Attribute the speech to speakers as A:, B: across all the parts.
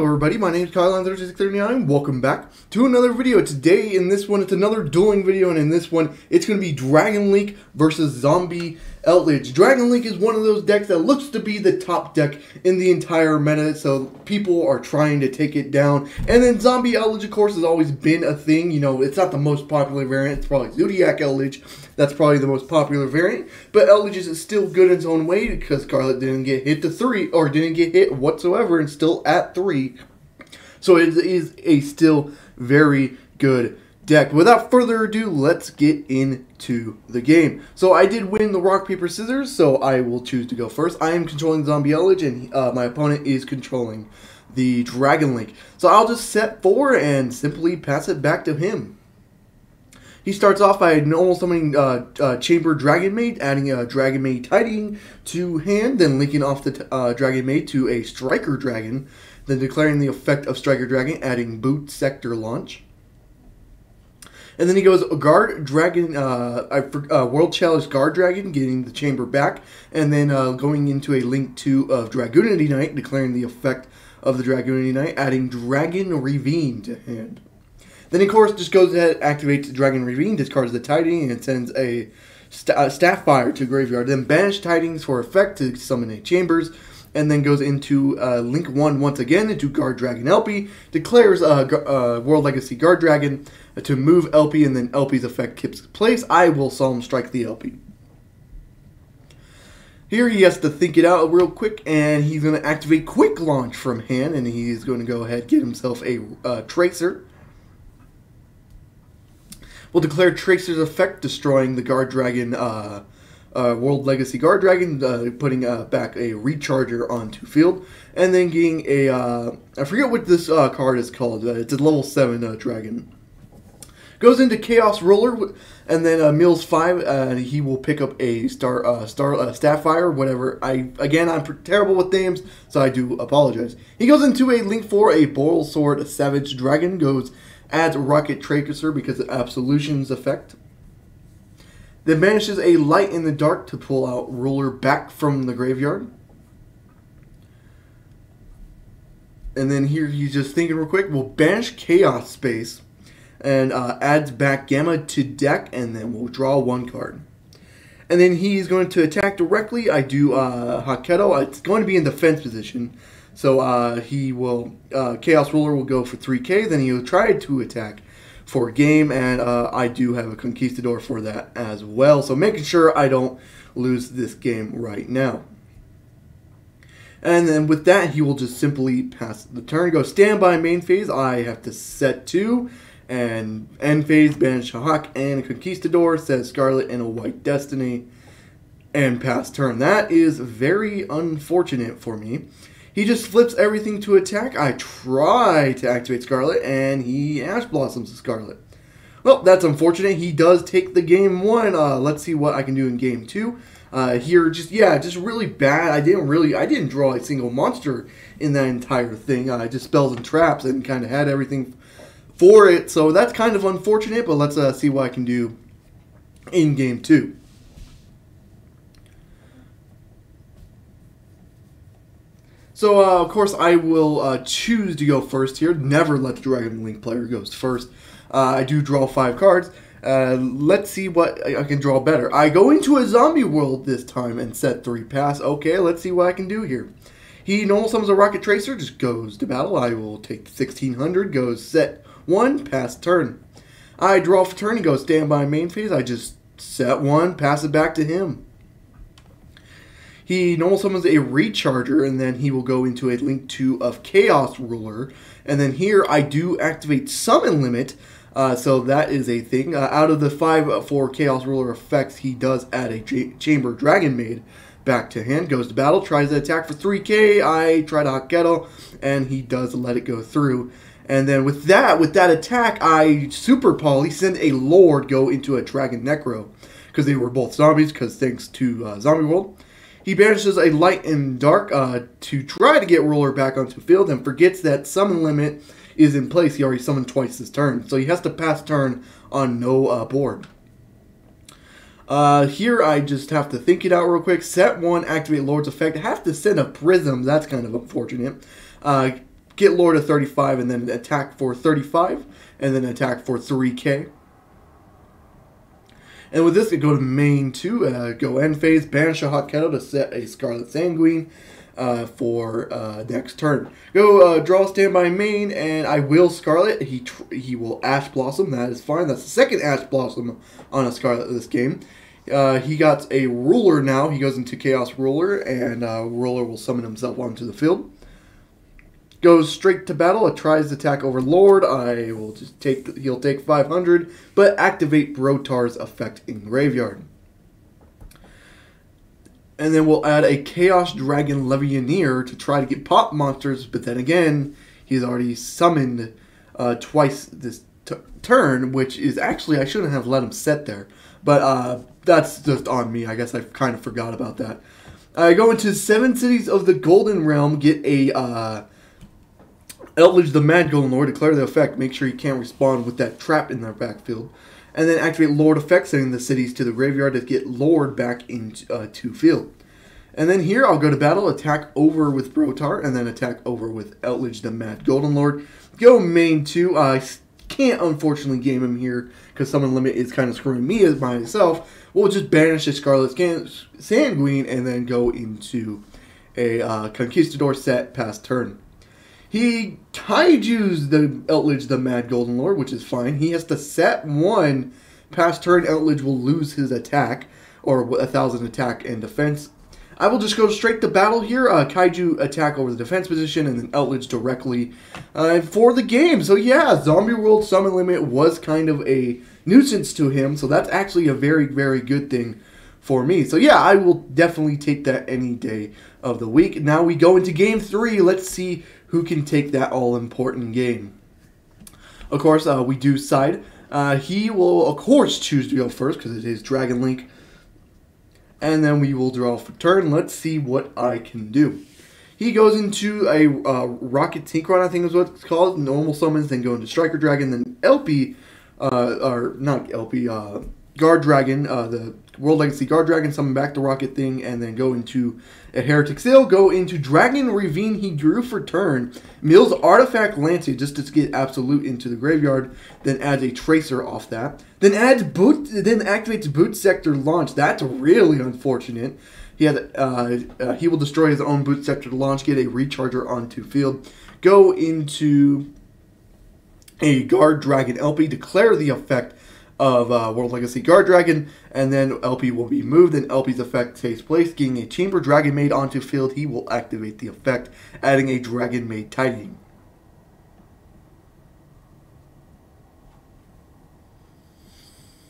A: Hello everybody, my name is Kyle3639. Welcome back to another video. Today in this one, it's another dueling video, and in this one, it's going to be Dragon Link versus Zombie Eldlich. Dragon Link is one of those decks that looks to be the top deck in the entire meta, so people are trying to take it down. And then Zombie Eldlich, of course, has always been a thing. You know, it's not the most popular variant. It's probably Zodiac Eldlich. That's probably the most popular variant. But Eldlich is still good in its own way because Scarlet didn't get hit to 3, or didn't get hit whatsoever, and still at 3. So it is a still very good deck. Without further ado, let's get into the game. So I did win the rock, paper, scissors, so I will choose to go first. I am controlling Zombie Eldlich, and my opponent is controlling the Dragon Link. So I'll just set 4 and simply pass it back to him. He starts off by normal summoning Chamber Dragon Maid, adding a Dragon Maid Tidying to hand, then linking off the Dragon Maid to a Striker Dragon, then declaring the effect of Striker Dragon, adding Boot Sector Launch. And then he goes Guard Dragon, World Challenge Guard Dragon, getting the Chamber back, and then going into a Link 2 of Dragoonity Knight, declaring the effect of the Dragoonity Knight, adding Dragon Ravine to hand. Then, of course, just goes ahead, activates Dragon Ravine, discards the Tiding, and sends a Staff Fire to Graveyard. Then banish Tidings for effect to summon a Chambers, and then goes into Link 1 once again into Guard Dragon LP, declares World Legacy Guard Dragon to move LP, and then LP's effect keeps place. I will Solemn Strike the LP. Here he has to think it out real quick, and he's going to activate Quick Launch from hand, and he's going to go ahead and get himself a Tracer. Will declare Tracer's effect, destroying the Guard Dragon, World Legacy Guard Dragon, putting back a Recharger onto field, and then getting a, I forget what this card is called, it's a level 7 dragon. Goes into Chaos Ruler, and then mills 5, and he will pick up a Starfire, whatever. Again, I'm terrible with names, so I do apologize. He goes into a Link 4, a Boral Sword Savage Dragon, adds Rocket Tracer because of Absolution's effect. Then banishes a Light in the Dark to pull out Ruler back from the graveyard. And then here he's just thinking real quick. We'll banish Chaos Space and adds back Gamma to deck, and then we'll draw 1 card. And then he's going to attack directly. I do Haketo. It's going to be in defense position. So he will, Chaos Ruler will go for 3k, then he will try to attack for a game, and I do have a Conquistador for that as well. So making sure I don't lose this game right now. And then with that, he will just simply pass the turn, go standby main phase. I have to set 2, and end phase, banish a Hawk and a Conquistador, says Scarlet and a White Destiny, and pass turn. That is very unfortunate for me. He just flips everything to attack. I try to activate Scarlet, and he Ash Blossoms Scarlet. Well, that's unfortunate. He does take the game 1. Let's see what I can do in game 2. Here, just really bad. I didn't draw a single monster in that entire thing. Just spells and traps, and kind of had everything for it. So that's kind of unfortunate. But let's see what I can do in game 2. So, of course, I will choose to go first here. Never let the Dragon Link player go first. I do draw 5 cards. Let's see what I can draw better. I go into a zombie world this time and set 3 pass. Okay, let's see what I can do here. He normal summons a Rocket Tracer, just goes to battle. I will take 1600, goes set 1, pass turn. I draw for turn, he goes standby main phase. I just set 1, pass it back to him. He normal summons a Recharger, and then he will go into a Link 2 of Chaos Ruler. And then here I do activate Summon Limit, so that is a thing. Out of the 5 for Chaos Ruler effects, he does add a Chamber Dragon Maid back to hand. Goes to battle, tries to attack for 3k. I try to Haketo, and he does let it go through. And then with that attack, I Super Poly send a Lord go into a Dragon Necro, because they were both zombies, because thanks to Zombie World. He banishes a Light and Dark to try to get Ruler back onto field, and forgets that Summon Limit is in place. He already summoned twice this turn, so he has to pass turn on no board. Here I just have to think it out real quick. Set 1, activate Lord's Effect. I have to send a Prism. That's kind of unfortunate. get lore to 35 and then attack for 35 and then attack for 3k. And with this, we go to main 2, go end phase, banish a hot kettle to set a Scarlet Sanguine for next turn. Go draw standby main, and I will Scarlet. He will Ash Blossom. That is fine. That's the second Ash Blossom on a Scarlet this game. He got a Ruler now. He goes into Chaos Ruler, and Ruler will summon himself onto the field. Goes straight to battle. It tries to attack Overlord. I will just take. He'll take 500, but activate Brotar's effect in graveyard. And then we'll add a Chaos Dragon Levianeer to try to get pop monsters. But then again, he's already summoned twice this turn, which is actually I shouldn't have let him set there. But that's just on me. I guess I kind of forgot about that. I go into 7 cities of the Golden Realm. Get a Eldlich the Mad Golden Lord, declare the effect, make sure you can't respond with that trap in their backfield. And then activate Lord effect, sending the cities to the graveyard to get Lord back into field. And then here I'll go to battle, attack over with Brotar, and then attack over with Eldlich the Mad Golden Lord. Go main 2. I can't unfortunately game him here because summon limit is kind of screwing me as myself. We'll just banish the Scarlet Sanguine and then go into a Conquistador set past turn. He kaijus the Eldlich the Mad Golden Lord, which is fine. He has to set 1 past turn. Eldlich will lose his attack, or 1,000 attack and defense. I will just go straight to battle here. Kaiju attack over the defense position, and then Eldlich directly for the game. So yeah, Zombie World summon limit was kind of a nuisance to him, so that's actually a very, very good thing for me. So yeah, I will definitely take that any day of the week. Now we go into game 3. Let's see who can take that all-important game. Of course, we do side. He will, of course, choose to go first because it is Dragon Link. And then we will draw for turn. Let's see what I can do. He goes into a Rocket Synchron, I think is what it's called. Normal summons, then go into Striker Dragon, then LP, or not LP, Guard Dragon, the World Legacy Guard Dragon, summon back the Rocket thing, and then go into a Heretic Seal, go into Dragon Ravine he drew for turn, mills Artifact Lancey just to get Absolute into the graveyard, then adds a Tracer off that, then activates Boot Sector Launch. That's really unfortunate. He will destroy his own Boot Sector to launch, get a Recharger onto field, go into a Guard Dragon LP, declare the effect of World Legacy Guard Dragon, and then LP will be moved, and LP's effect takes place, getting a Chamber Dragon Maid onto field. He will activate the effect, adding a Dragon Maid Tidying.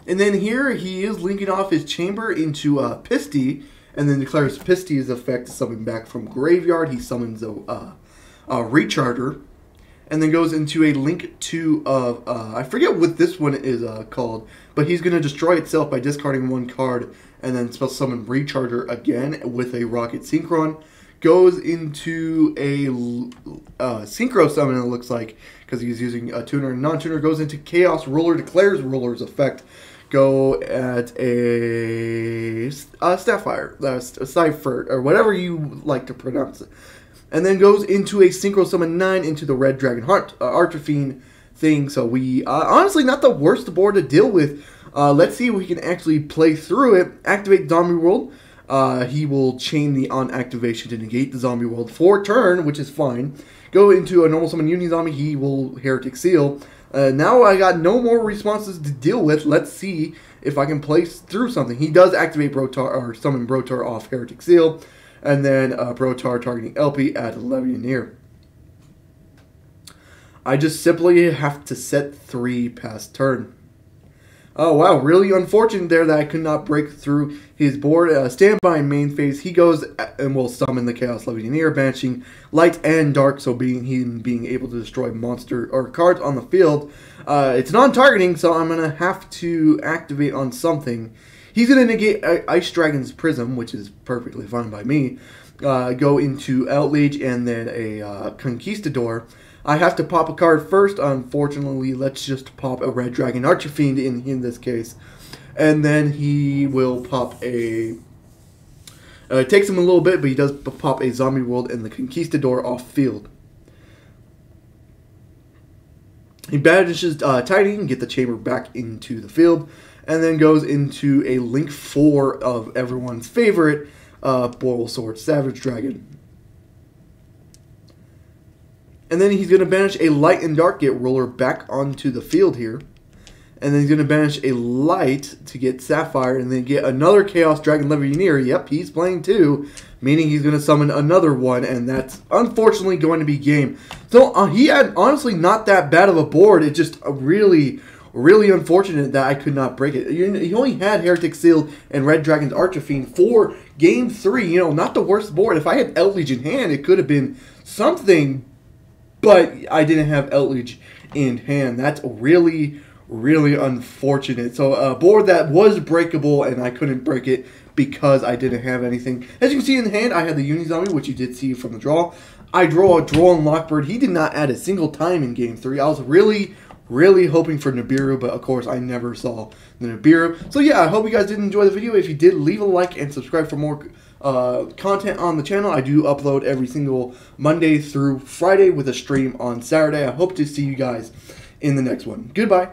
A: And then here he is linking off his Chamber into Pisty, and then declares Pisty's effect to summon back from graveyard. He summons a Recharger, and then goes into a Link 2 of, I forget what this one is called, but he's going to destroy itself by discarding 1 card, and then spell summon Recharger again with a Rocket Synchron. Goes into a Synchro Summon, it looks like, because he's using a Tuner and Non-Tuner. Goes into Chaos Ruler, declares Ruler's effect. Go at a Sapphire, a Cypher, or whatever you like to pronounce it. And then goes into a Synchro Summon 9 into the Red Dragon Artifiend thing. So we, honestly, not the worst board to deal with. Let's see if we can actually play through it. Activate Zombie World. He will chain the on activation to negate the Zombie World for turn, which is fine. Go into a normal summon Uni Zombie. He will Heretic Seal. Now I got no more responses to deal with. Let's see if I can play through something. He does activate Brotar, or summon Brotar off Heretic Seal. And then Brotar targeting LP at Levianeer. I just simply have to set 3 past turn. Oh wow, really unfortunate there that I could not break through his board. Standby in main phase, he goes and will summon the Chaos Levianeer, banishing light and dark, so being able to destroy monster or cards on the field. It's non-targeting, so I'm gonna have to activate on something. He's going to negate Ice Dragon's Prism, which is perfectly fine by me. Go into Eldlich and then a Conquistador. I have to pop a card first. Unfortunately, let's just pop a Red Dragon Archifiend in this case. And then he will pop a... it takes him a little bit, but he does pop a Zombie World and the Conquistador off field. He banishes Tiny and get the chamber back into the field, and then goes into a Link 4 of everyone's favorite Boil Sword Savage Dragon. And then he's going to banish a Light and Dark, get Roller back onto the field here. And then he's going to banish a Light to get Sapphire, and then get another Chaos Dragon Levianeer. Yep, he's playing 2, meaning he's going to summon another one, and that's unfortunately going to be game. So he had honestly not that bad of a board. It's just really unfortunate that I could not break it. He only had Heretic Seal and Red Dragon's Archfiend for game 3. You know, not the worst board. If I had Eldlich in hand, it could have been something, but I didn't have Eldlich in hand. That's really unfortunate. So a board that was breakable, and I couldn't break it because I didn't have anything. As you can see in the hand, I had the Uni Zombie, which you did see from the draw. I draw a Droll Lockbird. He did not add a single time in game 3. I was really hoping for Nibiru, but of course I never saw the Nibiru. So yeah, I hope you guys did enjoy the video. If you did, leave a like and subscribe for more content on the channel. I do upload every single Monday through Friday with a stream on Saturday. I hope to see you guys in the next one. Goodbye.